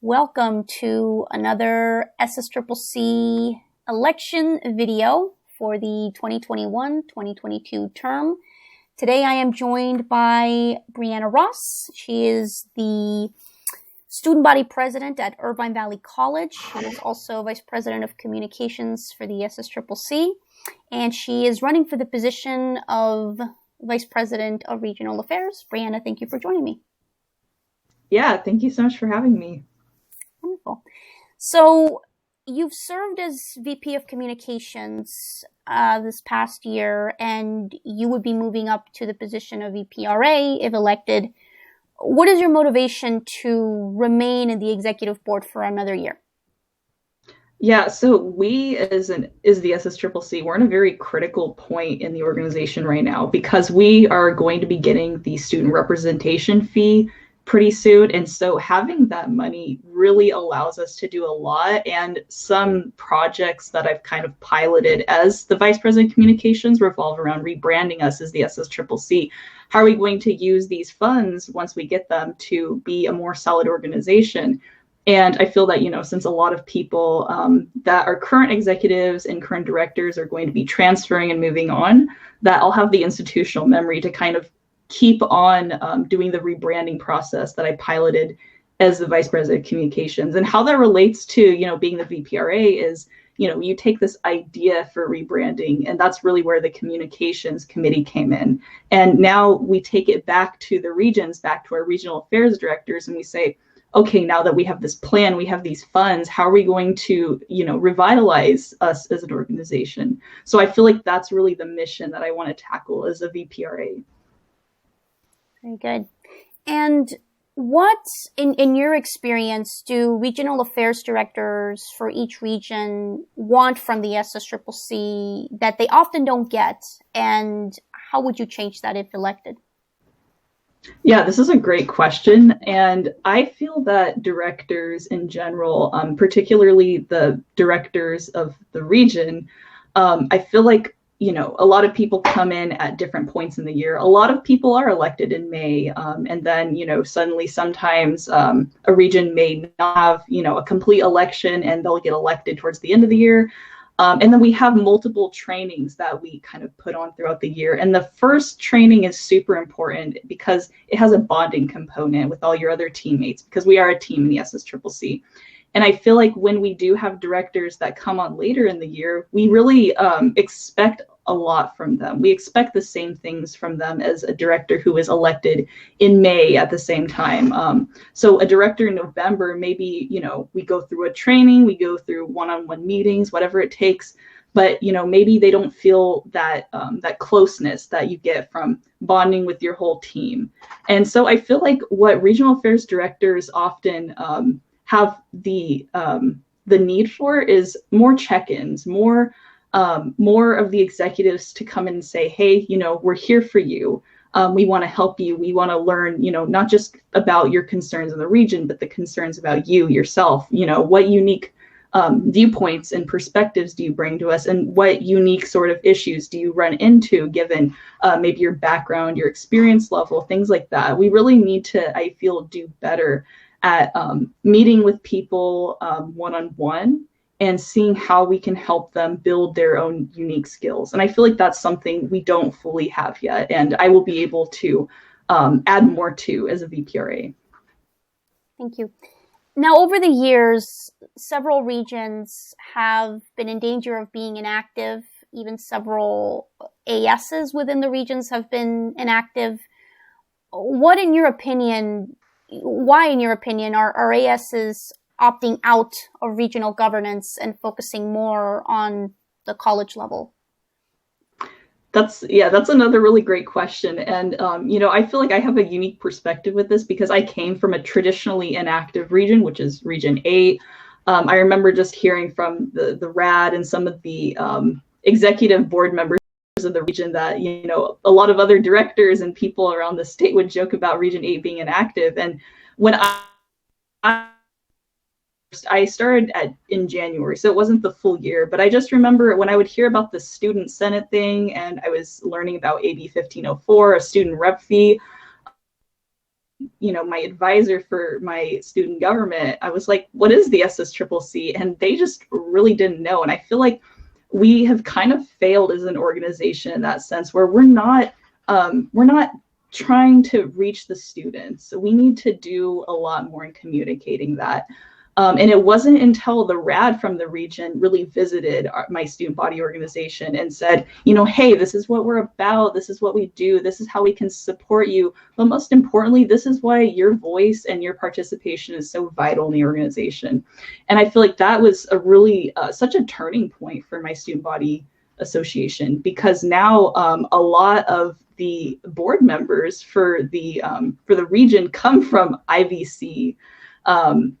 Welcome to another SSCCC election video for the 2021-2022 term. Today I am joined by Brianna Ross. She is the student body president at Irvine Valley College. She is also vice president of communications for the SSCCC, and she is running for the position of vice president of regional affairs. Brianna, thank you for joining me. Yeah, thank you so much for having me. Wonderful. So you've served as VP of Communications this past year, and you would be moving up to the position of VPRA if elected. What is your motivation to remain in the executive board for another year? Yeah, so we as the SSCCC, we're in a very critical point in the organization right now because we are going to be getting the student representation fee pretty soon. And so having that money really allows us to do a lot. And some projects that I've kind of piloted as the Vice President of Communications revolve around rebranding us as the SSCCC. How are we going to use these funds once we get them to be a more solid organization? And I feel that, since a lot of people that are current executives and current directors are going to be transferring and moving on, that I'll have the institutional memory to kind of keep on doing the rebranding process that I piloted as the Vice President of Communications. And how that relates to, being the VPRA is, you take this idea for rebranding, and that's really where the communications committee came in. And now we take it back to the regions, back to our regional affairs directors, and we say, okay, now that we have this plan, we have these funds, how are we going to, revitalize us as an organization? So I feel like that's really the mission that I want to tackle as a VPRA. Very good. And what, in your experience, do regional affairs directors for each region want from the SSCCC that they often don't get? And how would you change that if elected? Yeah, this is a great question. And I feel that directors in general, particularly the directors of the region, I feel like, a lot of people come in at different points in the year. A lot of people are elected in May. And then, suddenly sometimes a region may not have, a complete election and they'll get elected towards the end of the year. And then we have multiple trainings that we kind of put on throughout the year. And the first training is super important because it has a bonding component with all your other teammates, because we are a team in the SSCCC. And I feel like when we do have directors that come on later in the year, we really expect a lot from them. We expect the same things from them as a director who is elected in May at the same time. So a director in November, maybe, we go through a training, we go through one-on-one meetings, whatever it takes. But, maybe they don't feel that that closeness that you get from bonding with your whole team. And so I feel like what regional affairs directors often have the need for is more check-ins, more of the executives to come in and say, hey, we're here for you. We want to help you. We want to learn, not just about your concerns in the region, but the concerns about you yourself. What unique viewpoints and perspectives do you bring to us, and what unique sort of issues do you run into given maybe your background, your experience level, things like that. We really need to, I feel, do better at meeting with people one-on-one and seeing how we can help them build their own unique skills. And I feel like that's something we don't fully have yet, and I will be able to add more to as a VPRA. Thank you. Now, over the years, several regions have been in danger of being inactive. Even several ASs within the regions have been inactive. Why, in your opinion, are ASs opting out of regional governance and focusing more on the college level? That's another really great question. And, I feel like I have a unique perspective with this because I came from a traditionally inactive region, which is Region VIII. I remember just hearing from the RAD and some of the executive board members of the region that, a lot of other directors and people around the state would joke about Region VIII being inactive. And when I started in January, so it wasn't the full year, but I just remember when I would hear about the student senate thing and I was learning about AB 1504, a student rep fee, my advisor for my student government, I was like, what is the SSCCC? And they just really didn't know. And I feel like we have kind of failed as an organization in that sense, where we're not trying to reach the students. So we need to do a lot more in communicating that. And it wasn't until the RAD from the region really visited my student body organization and said, hey, this is what we're about. This is what we do. This is how we can support you. But most importantly, this is why your voice and your participation is so vital in the organization. And I feel like that was a really such a turning point for my student body association, because now a lot of the board members for the region come from IVC. And,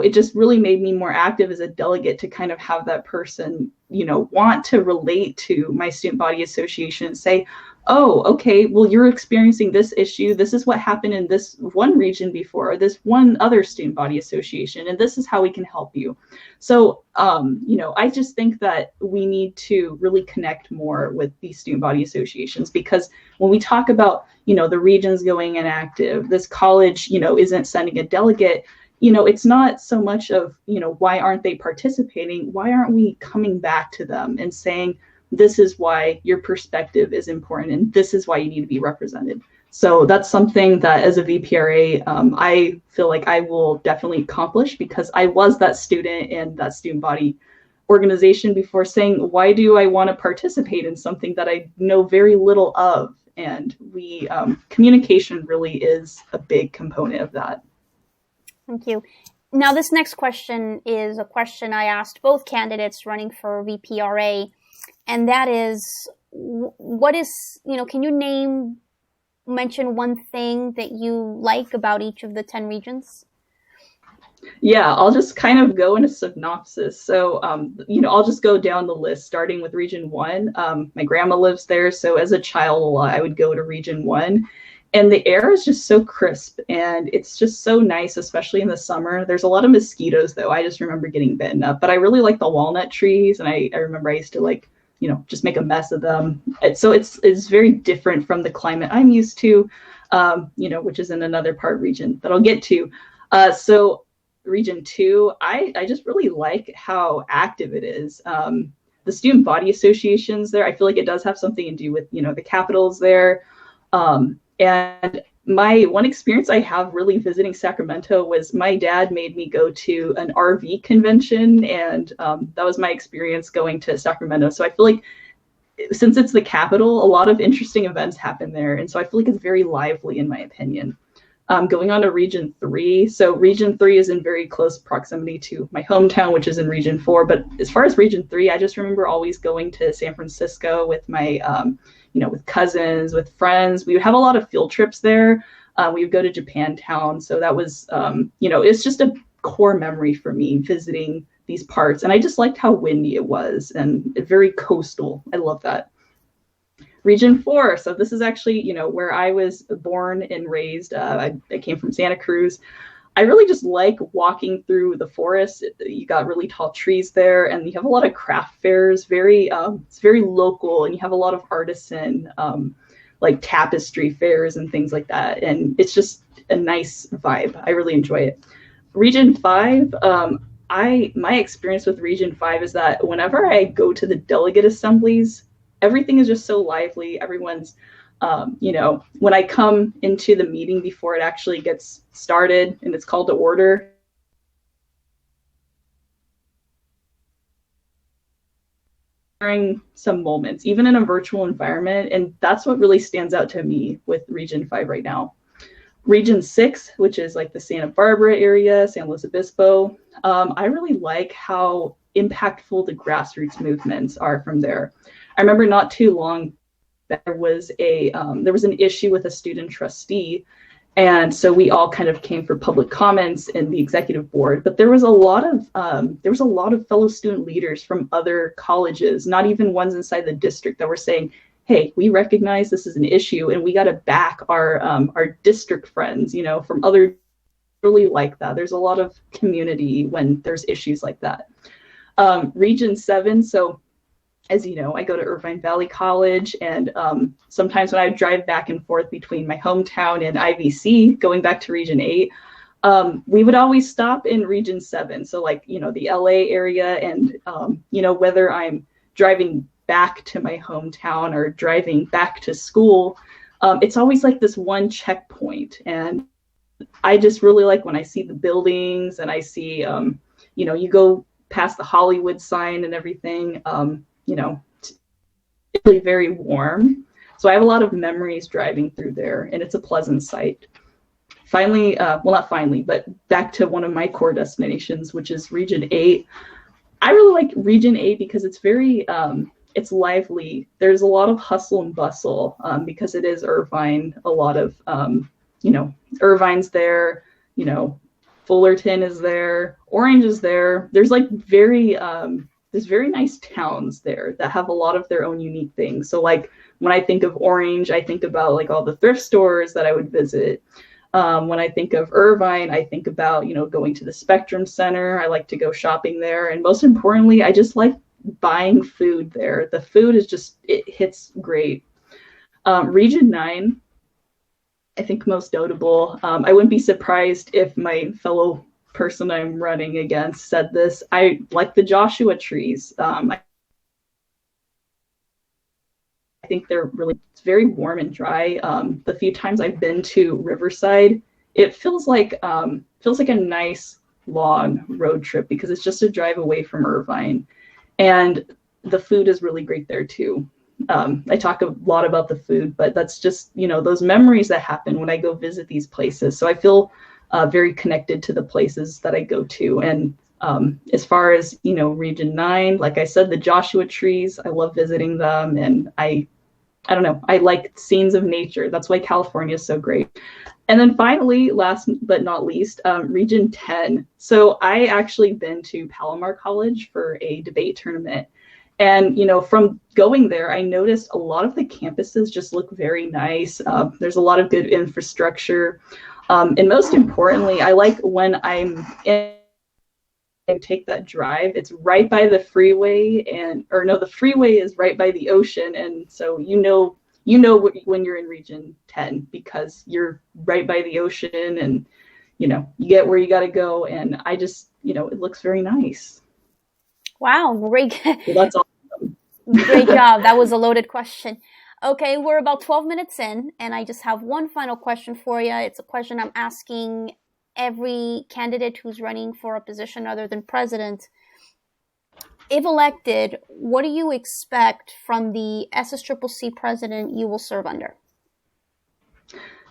it just really made me more active as a delegate to kind of have that person, want to relate to my student body association and say, oh, okay, well, you're experiencing this issue. This is what happened in this one region before, or this one other student body association, and this is how we can help you. So, I just think that we need to really connect more with these student body associations, because when we talk about, the regions going inactive, this college, isn't sending a delegate, it's not so much of, why aren't they participating? Why aren't we coming back to them and saying, this is why your perspective is important, and this is why you need to be represented. So that's something that as a VPRA, I feel like I will definitely accomplish, because I was that student in that student body organization before, saying, why do I want to participate in something that I know very little of? And communication really is a big component of that. Thank you. Now, this next question is a question I asked both candidates running for VPRA. And that is, what is, can you mention one thing that you like about each of the 10 regions? Yeah, I'll just kind of go in a synopsis. So, I'll just go down the list, starting with Region 1. My grandma lives there, so as a child, a lot, I would go to Region 1. And the air is just so crisp, and it's just so nice, especially in the summer. There's a lot of mosquitoes, though. I just remember getting bitten up. But I really like the walnut trees, and I remember I used to just make a mess of them. So it's very different from the climate I'm used to, which is in another part region that I'll get to. So Region 2, I just really like how active it is. The student body associations there, I feel like it does have something to do with, the capitals there. And my one experience I have really visiting Sacramento was my dad made me go to an RV convention, and that was my experience going to Sacramento. So I feel like since it's the capital, a lot of interesting events happen there. And so I feel like it's very lively, in my opinion. Going on to Region 3. So Region 3 is in very close proximity to my hometown, which is in Region 4. But as far as Region 3, I just remember always going to San Francisco with my, with cousins, with friends. We would have a lot of field trips there. We would go to Japantown. So that was, it's just a core memory for me, visiting these parts. And I just liked how windy it was and very coastal. I love that. Region 4. So this is actually, where I was born and raised. I came from Santa Cruz. I really just like walking through the forest. You got really tall trees there, and you have a lot of craft fairs. It's very local, and you have a lot of artisan, like tapestry fairs and things like that. And it's just a nice vibe. I really enjoy it. Region 5. My experience with Region 5 is that whenever I go to the delegate assemblies, everything is just so lively. Everyone's, when I come into the meeting before it actually gets started and it's called to order, during some moments, even in a virtual environment. And that's what really stands out to me with Region 5 right now. Region 6, which is like the Santa Barbara area, San Luis Obispo, I really like how impactful the grassroots movements are from there. I remember not too long there was an issue with a student trustee, and so we all kind of came for public comments in the executive board. But there was a lot of fellow student leaders from other colleges, not even ones inside the district, that were saying, "Hey, we recognize this is an issue, and we got to back our district friends, from other." Really like that. There's a lot of community when there's issues like that. Region 7. So as you know, I go to Irvine Valley College, and sometimes when I drive back and forth between my hometown and IVC, going back to Region 8, we would always stop in Region 7. So like, the LA area, and, whether I'm driving back to my hometown or driving back to school, it's always like this one checkpoint. And I just really like when I see the buildings and I see, you go past the Hollywood sign and everything, it's really very warm. So I have a lot of memories driving through there, and it's a pleasant sight. Finally, well, not finally, but back to one of my core destinations, which is Region 8. I really like Region 8 because it's very, it's lively. There's a lot of hustle and bustle because it is Irvine. A lot of, Irvine's there, Fullerton is there, Orange is there. There's like there's very nice towns there that have a lot of their own unique things. So like when I think of Orange, I think about like all the thrift stores that I would visit. When I think of Irvine, I think about, going to the Spectrum Center. I like to go shopping there. And most importantly, I just like buying food there. The food is just, it hits great. Region 9, I think most notable. I wouldn't be surprised if my fellow person I'm running against said this. I like the Joshua trees. I think they're really, it's very warm and dry. The few times I've been to Riverside, it feels like a nice long road trip because it's just a drive away from Irvine. And the food is really great there too. I talk a lot about the food, but that's just, those memories that happen when I go visit these places. So I feel very connected to the places that I go to. And as far as, Region 9, like I said, the Joshua trees, I love visiting them. And I don't know, I like scenes of nature. That's why California is so great. And then finally, last but not least, Region 10. So I actually been to Palomar College for a debate tournament. And, from going there, I noticed a lot of the campuses just look very nice. There's a lot of good infrastructure. And most importantly, I like when I'm in and take that drive, it's right by the freeway, the freeway is right by the ocean. And so, when you're in Region 10 because you're right by the ocean and, you get where you got to go. And I just, it looks very nice. Wow. Great. So that's all. Great job. That was a loaded question. Okay, we're about 12 minutes in, and I just have one final question for you. It's a question I'm asking every candidate who's running for a position other than president. If elected, what do you expect from the SSCCC president you will serve under?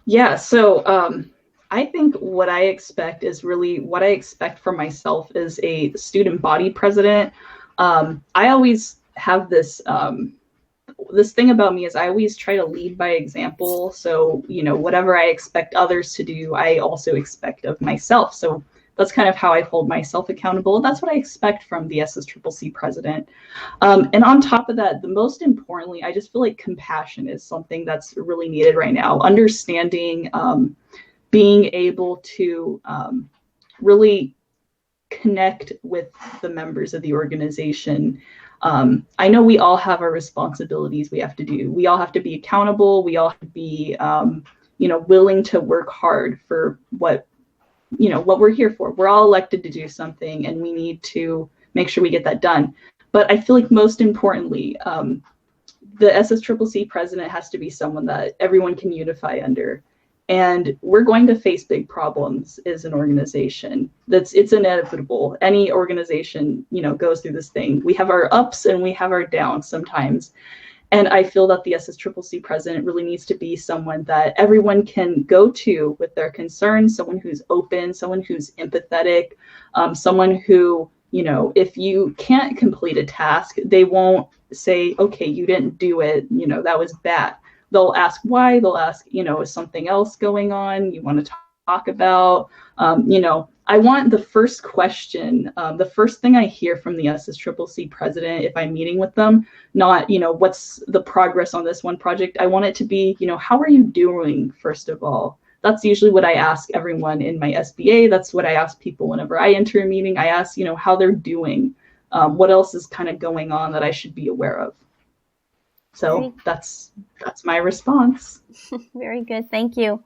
Yeah, so I think what I expect is really what I expect for myself as a student body president. I always have this this thing about me is I always try to lead by example. So, whatever I expect others to do, I also expect of myself. So that's kind of how I hold myself accountable. That's what I expect from the SSCCC president. And on top of that, the most importantly, I just feel like compassion is something that's really needed right now. Understanding, being able to really connect with the members of the organization. I know we all have our responsibilities we have to do. We all have to be accountable. We all have to be, willing to work hard for what we're here for. We're all elected to do something, and we need to make sure we get that done. But I feel like most importantly, the SSCCC president has to be someone that everyone can unify under. And we're going to face big problems as an organization. It's inevitable. Any organization, goes through this thing. We have our ups and we have our downs sometimes. And I feel that the SSCCC president really needs to be someone that everyone can go to with their concerns, someone who's open, someone who's empathetic, someone who, if you can't complete a task, they won't say, okay, you didn't do it, that was bad. They'll ask why, they'll ask, is something else going on you want to talk about? I want the first question, the first thing I hear from the SSCCC president if I'm meeting with them, not, what's the progress on this one project? I want it to be, how are you doing, first of all? That's usually what I ask everyone in my SBA. That's what I ask people whenever I enter a meeting. I ask, how they're doing. what else is kind of going on that I should be aware of. So that's my response. Very good. Thank you.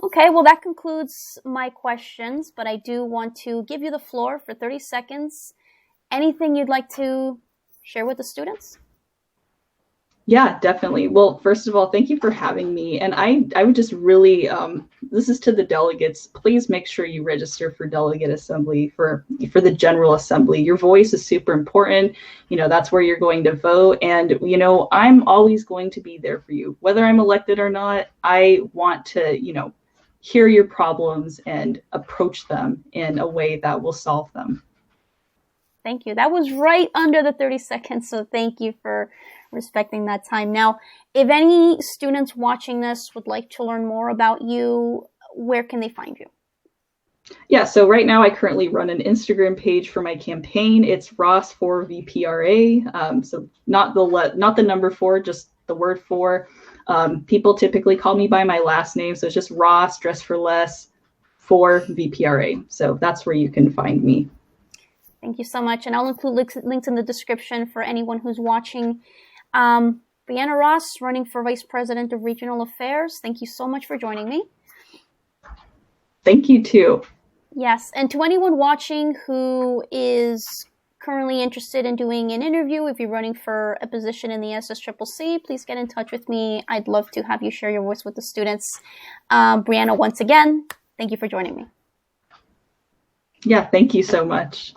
Okay, well, that concludes my questions, but I do want to give you the floor for 30 seconds. Anything you'd like to share with the students? Yeah, definitely. Well, first of all, thank you for having me. And I would just really, this is to the delegates, please make sure you register for delegate assembly, for the General Assembly. Your voice is super important. You know, that's where you're going to vote. And, you know, I'm always going to be there for you. Whether I'm elected or not, I want to, you know, hear your problems and approach them in a way that will solve them. Thank you. That was right under the 30 seconds, so thank you for respecting that time. Now, if any students watching this would like to learn more about you, where can they find you? Yeah, so right now I currently run an Instagram page for my campaign. It's Ross4VPRA. So not the number 4, just the word 4. People typically call me by my last name, so it's just Ross, dress for less, 4VPRA. So that's where you can find me. Thank you so much. And I'll include links in the description for anyone who's watching. Brianna Ross, running for Vice President of Regional Affairs. Thank you so much for joining me. Thank you too. Yes. And to anyone watching who is currently interested in doing an interview, if you're running for a position in the SSCCC, please get in touch with me. I'd love to have you share your voice with the students. Brianna, once again, thank you for joining me. Yeah, thank you so much.